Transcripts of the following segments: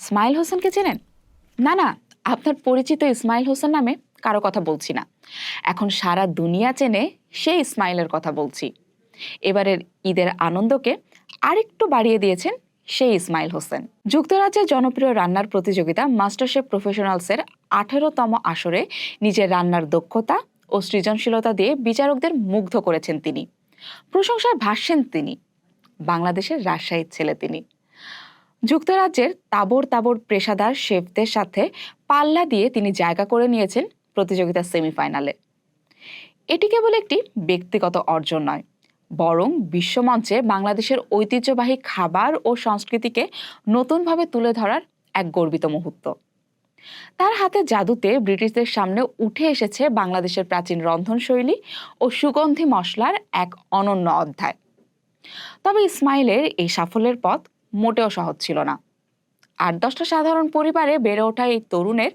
ইসমাইল হোসেনকে চেনেন? না না, আপনার পরিচিত ইসমাইল হোসেন নামে কারো কথা বলছি না। এখন সারা দুনিয়া চেনে সেই ইসমাইলের কথা বলছি। এবারের ঈদের আনন্দকে আরেকটু বাড়িয়ে দিয়েছেন সেই ইসমাইল হোসেন। যুক্তরাজ্যের জনপ্রিয় রান্নার প্রতিযোগিতা মাস্টারশেফ প্রফেশনালসের 18তম আসরে নিজের রান্নার দক্ষতা ও সৃজনশীলতা দিয়ে বিচারকদের মুগ্ধ করেছেন তিনি। প্রশংসায় ভাসছেন তিনি। বাংলাদেশের রাজশাহীর ছেলে তিনি। যুক্তরাজ্যের তাবড় তাবড় পেশাদার শেফদের সাথে পাল্লা দিয়ে তিনি জায়গা করে নিয়েছেন প্রতিযোগিতার সেমিফাইনালে। এটি কেবল একটি ব্যক্তিগত অর্জন নয়, বরং বিশ্বমঞ্চে বাংলাদেশের ঐতিহ্যবাহী খাবার ও সংস্কৃতিকে নতুনভাবে তুলে ধরার এক গর্বিত মুহূর্ত। তার হাতে জাদুতে ব্রিটিশদের সামনে উঠে এসেছে বাংলাদেশের প্রাচীন রন্ধনশৈলী ও সুগন্ধি মশলার এক অনন্য অধ্যায়। তবে ইসমাইলের এই সাফল্যের পথ মোটেও সহজ ছিল না। 8-10টা সাধারণ পরিবারে বেড়ে ওঠা এই তরুণের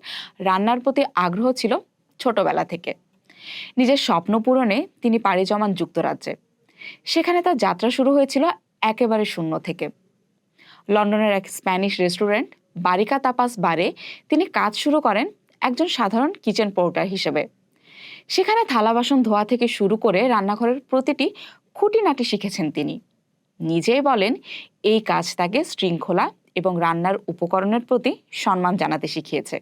রান্নার প্রতি আগ্রহ ছিল ছোটবেলা থেকে। নিজের স্বপ্ন পূরণে তিনি পাড়ি জমান যুক্তরাজ্যে। সেখানে তার যাত্রা শুরু হয়েছিল একেবারে শূন্য থেকে। লন্ডনের এক স্প্যানিশ রেস্টুরেন্ট বারিকা তাপাস বারে তিনি কাজ শুরু করেন একজন সাধারণ কিচেন পোর্টার হিসেবে। সেখানে থালা বাসন ধোয়া থেকে শুরু করে রান্নাঘরের প্রতিটি খুঁটিনাটি শিখেছেন তিনি। নিজেই বলেন এই কাজ তাকে শৃঙ্খলা এবং রান্নার উপকরণের প্রতি সম্মান জানাতে শিখিয়েছে।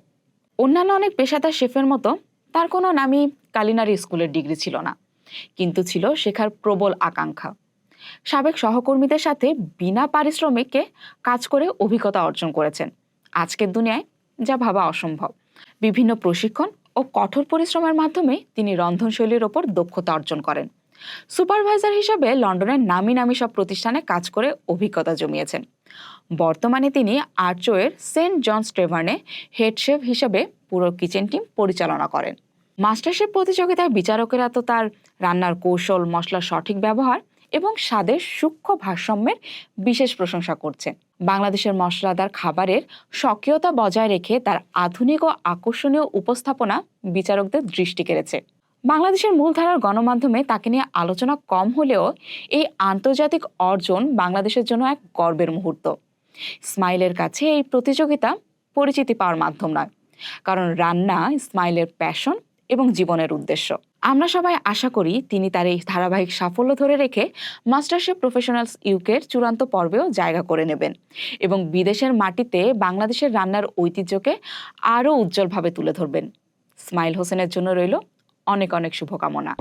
অন্যান্য অনেক পেশাদার শেফের মতো তার কোনো নামী কালিনারি স্কুলের ডিগ্রি ছিল না, কিন্তু ছিল শেখার প্রবল আকাঙ্ক্ষা। সাবেক সহকর্মীদের সাথে বিনা পারিশ্রমিকে কাজ করে অভিজ্ঞতা অর্জন করেছেন আজকের দুনিয়ায় যা ভাবা অসম্ভব। বিভিন্ন প্রশিক্ষণ ও কঠোর পরিশ্রমের মাধ্যমে তিনি রন্ধনশৈলীর ওপর দক্ষতা অর্জন করেন। সুপারভাইজার হিসেবে লন্ডনের নামি নামি সব প্রতিষ্ঠানে কাজ করে অভিজ্ঞতা জমিয়েছেন। বর্তমানে তিনি আর্চওয়ের সেন্ট জনস টেভার্নে হেড শেফ হিসেবে পুরো কিচেন টিম পরিচালনা করেন। মাস্টারশেফ প্রতিযোগিতায় বিচারকেরা তো তার রান্নার কৌশল, মশলার সঠিক ব্যবহার এবং স্বাদের সূক্ষ্ম ভারসাম্যের বিশেষ প্রশংসা করছেন। বাংলাদেশের মশলাদার খাবারের স্বকীয়তা বজায় রেখে তার আধুনিক ও আকর্ষণীয় উপস্থাপনা বিচারকদের দৃষ্টি কেড়েছে। বাংলাদেশের মূলধারার গণমাধ্যমে তাকে নিয়ে আলোচনা কম হলেও এই আন্তর্জাতিক অর্জন বাংলাদেশের জন্য এক গর্বের মুহূর্ত। ইসমাইলের কাছে এই প্রতিযোগিতা পরিচিতি পাওয়ার মাধ্যম নয়, কারণ রান্না ইসমাইলের প্যাশন এবং জীবনের উদ্দেশ্য। আমরা সবাই আশা করি তিনি তার এই ধারাবাহিক সাফল্য ধরে রেখে মাস্টারশেফ প্রফেশনালস ইউকের চূড়ান্ত পর্বেও জায়গা করে নেবেন এবং বিদেশের মাটিতে বাংলাদেশের রান্নার ঐতিহ্যকে আরও উজ্জ্বলভাবে তুলে ধরবেন। ইসমাইল হোসেনের জন্য রইল অনেক অনেক শুভকামনা।